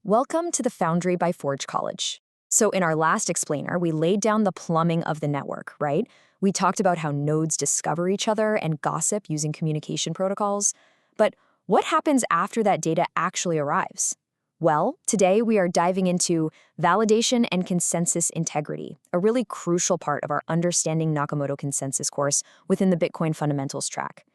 Welcome to the Foundry by Forge College. So in our last explainer, we laid down the plumbing of the network, right? We talked about how nodes discover each other and gossip using communication protocols. But what happens after that data actually arrives? Well, today we are diving into validation and consensus integrity, a really crucial part of our Understanding Nakamoto Consensus course within the Bitcoin Fundamentals track.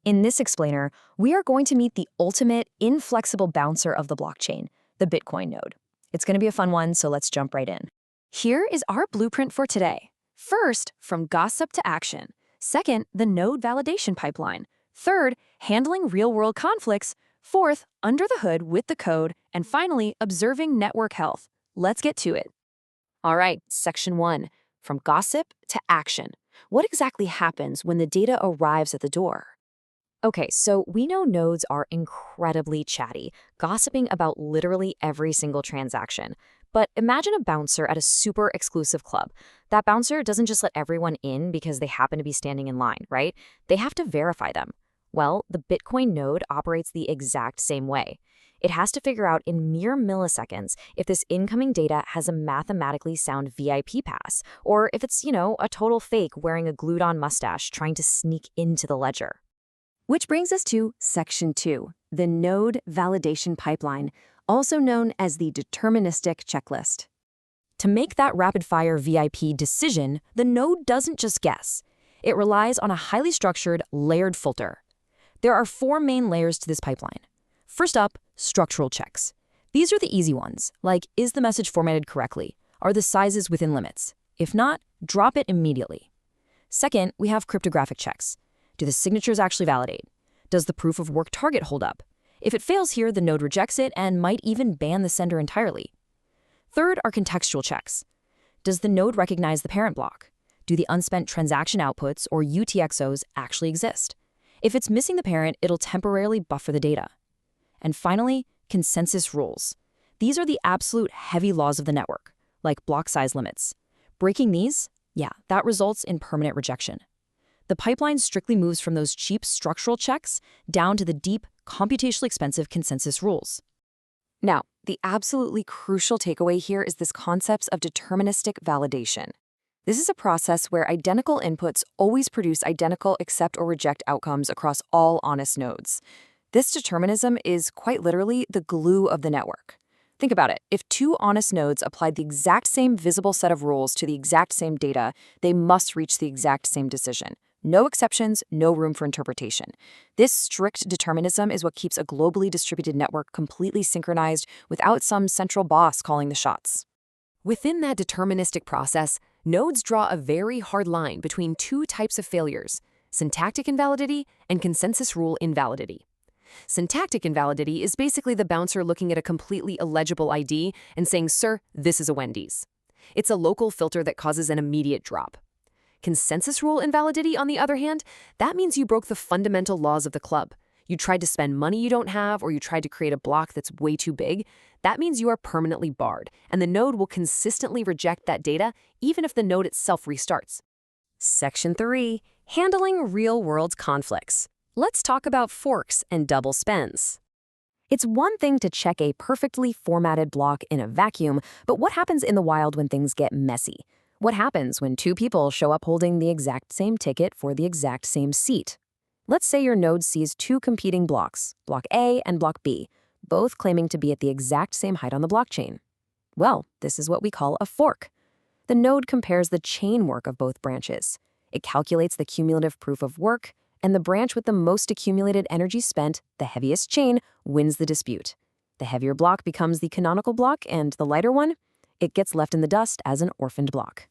In this explainer, we are going to meet the ultimate inflexible bouncer of the blockchain, the Bitcoin node. It's going to be a fun one, so let's jump right in. Here is our blueprint for today. First, from gossip to action. Second, the node validation pipeline. Third, handling real-world conflicts. Fourth, under the hood with the code. And finally, observing network health. Let's get to it. All right, section 1, from gossip to action. What exactly happens when the data arrives at the door? Okay, so we know nodes are incredibly chatty, gossiping about literally every single transaction. But imagine a bouncer at a super exclusive club. That bouncer doesn't just let everyone in because they happen to be standing in line, right? They have to verify them. Well, the Bitcoin node operates the exact same way. It has to figure out in mere milliseconds if this incoming data has a mathematically sound VIP pass, or if it's, a total fake wearing a glued-on mustache trying to sneak into the ledger. Which brings us to Section 2, the node validation pipeline, also known as the deterministic checklist. To make that rapid-fire VIP decision, the node doesn't just guess. It relies on a highly structured, layered filter. There are 4 main layers to this pipeline. First up, structural checks. These are the easy ones, like is the message formatted correctly? Are the sizes within limits? If not, drop it immediately. Second, we have cryptographic checks. Do the signatures actually validate? Does the proof of work target hold up? If it fails here, the node rejects it and might even ban the sender entirely. Third are contextual checks. Does the node recognize the parent block? Do the unspent transaction outputs, or UTXOs, actually exist? If it's missing the parent, it'll temporarily buffer the data. And finally, consensus rules. These are the absolute heavy laws of the network, like block size limits. Breaking these, that results in permanent rejection. The pipeline strictly moves from those cheap structural checks down to the deep, computationally expensive consensus rules. Now, the absolutely crucial takeaway here is this concept of deterministic validation. This is a process where identical inputs always produce identical accept or reject outcomes across all honest nodes. This determinism is quite literally the glue of the network. Think about it. If 2 honest nodes applied the exact same visible set of rules to the exact same data, they must reach the exact same decision. No exceptions, no room for interpretation. This strict determinism is what keeps a globally distributed network completely synchronized without some central boss calling the shots. Within that deterministic process, nodes draw a very hard line between 2 types of failures: syntactic invalidity and consensus rule invalidity. Syntactic invalidity is basically the bouncer looking at a completely illegible ID and saying, "Sir, this is a Wendy's." It's a local filter that causes an immediate drop. Consensus rule invalidity, on the other hand, that means you broke the fundamental laws of the club. You tried to spend money you don't have, or you tried to create a block that's way too big. That means you are permanently barred, and the node will consistently reject that data, even if the node itself restarts. Section 3, handling real-world conflicts. Let's talk about forks and double spends. It's one thing to check a perfectly formatted block in a vacuum, but what happens in the wild when things get messy? What happens when 2 people show up holding the exact same ticket for the exact same seat? Let's say your node sees 2 competing blocks, block A and block B, both claiming to be at the exact same height on the blockchain. Well, this is what we call a fork. The node compares the chain work of both branches. It calculates the cumulative proof of work, and the branch with the most accumulated energy spent, the heaviest chain, wins the dispute. The heavier block becomes the canonical block, and the lighter one, it gets left in the dust as an orphaned block.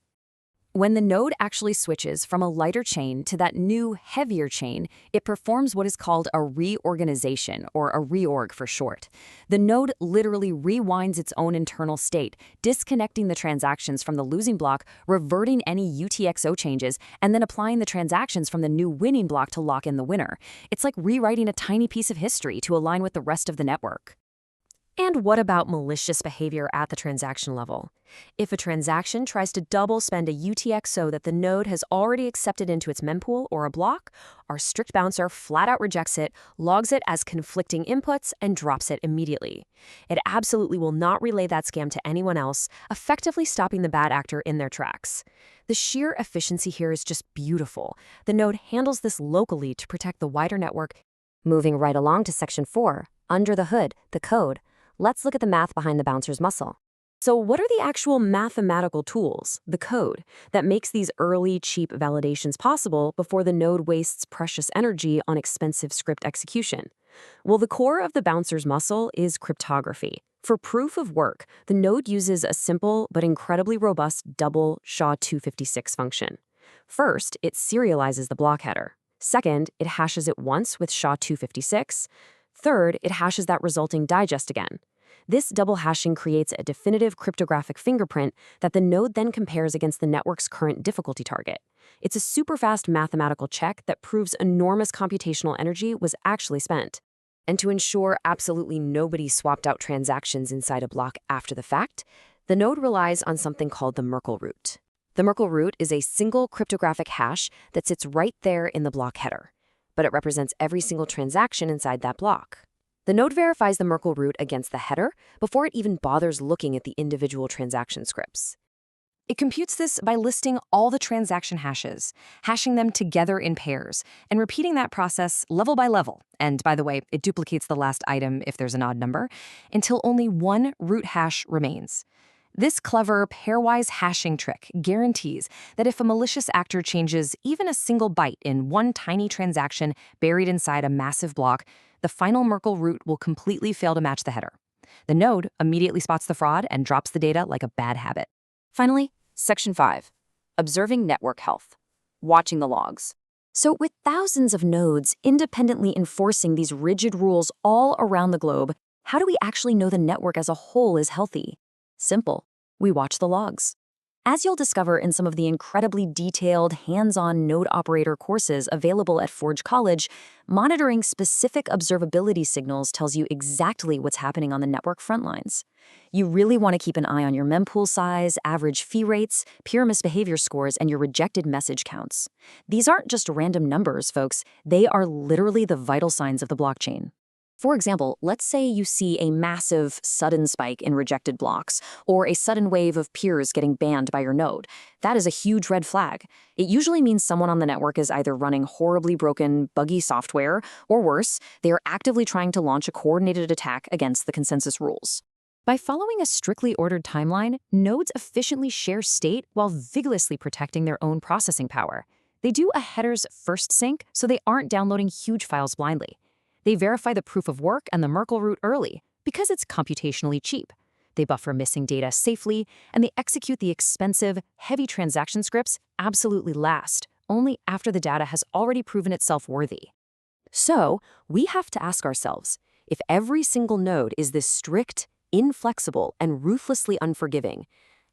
When the node actually switches from a lighter chain to that new, heavier chain, it performs what is called a reorganization, or a reorg for short. The node literally rewinds its own internal state, disconnecting the transactions from the losing block, reverting any UTXO changes, and then applying the transactions from the new winning block to lock in the winner. It's like rewriting a tiny piece of history to align with the rest of the network. And what about malicious behavior at the transaction level? If a transaction tries to double spend a UTXO that the node has already accepted into its mempool or a block, our strict bouncer flat out rejects it, logs it as conflicting inputs, and drops it immediately. It absolutely will not relay that scam to anyone else, effectively stopping the bad actor in their tracks. The sheer efficiency here is just beautiful. The node handles this locally to protect the wider network. Moving right along to Section 4, under the hood, the code. Let's look at the math behind the bouncer's muscle. So what are the actual mathematical tools, the code, that makes these early, cheap validations possible before the node wastes precious energy on expensive script execution? Well, the core of the bouncer's muscle is cryptography. For proof of work, the node uses a simple but incredibly robust double SHA-256 function. First, it serializes the block header. Second, it hashes it once with SHA-256. Third, it hashes that resulting digest again. This double hashing creates a definitive cryptographic fingerprint that the node then compares against the network's current difficulty target. It's a super fast mathematical check that proves enormous computational energy was actually spent. And to ensure absolutely nobody swapped out transactions inside a block after the fact, the node relies on something called the Merkle root. The Merkle root is a single cryptographic hash that sits right there in the block header, but it represents every single transaction inside that block. The node verifies the Merkle root against the header before it even bothers looking at the individual transaction scripts. It computes this by listing all the transaction hashes, hashing them together in pairs, and repeating that process level by level. And by the way, it duplicates the last item if there's an odd number, until only one root hash remains. This clever pairwise hashing trick guarantees that if a malicious actor changes even a single byte in one tiny transaction buried inside a massive block, the final Merkle root will completely fail to match the header. The node immediately spots the fraud and drops the data like a bad habit. Finally, Section 5, observing network health, watching the logs. So with thousands of nodes independently enforcing these rigid rules all around the globe, how do we actually know the network as a whole is healthy? Simple. We watch the logs. As you'll discover in some of the incredibly detailed, hands-on node operator courses available at Forge College, monitoring specific observability signals tells you exactly what's happening on the network front lines. You really want to keep an eye on your mempool size, average fee rates, peer misbehavior scores, and your rejected message counts. These aren't just random numbers, folks. They are literally the vital signs of the blockchain. For example, let's say you see a massive, sudden spike in rejected blocks, or a sudden wave of peers getting banned by your node. That is a huge red flag. It usually means someone on the network is either running horribly broken, buggy software, or worse, they are actively trying to launch a coordinated attack against the consensus rules. By following a strictly ordered timeline, nodes efficiently share state while vigorously protecting their own processing power. They do a header's first sync so they aren't downloading huge files blindly. They verify the proof of work and the Merkle root early because it's computationally cheap. They buffer missing data safely, and they execute the expensive, heavy transaction scripts absolutely last, only after the data has already proven itself worthy. So, we have to ask ourselves, if every single node is this strict, inflexible, and ruthlessly unforgiving,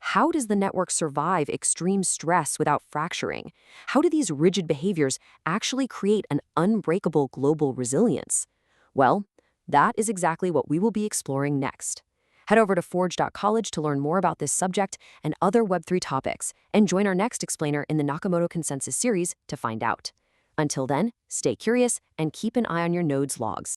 how does the network survive extreme stress without fracturing? How do these rigid behaviors actually create an unbreakable global resilience? Well, that is exactly what we will be exploring next. Head over to forge.college to learn more about this subject and other Web3 topics, and join our next explainer in the Nakamoto Consensus series to find out. Until then, stay curious and keep an eye on your node's logs.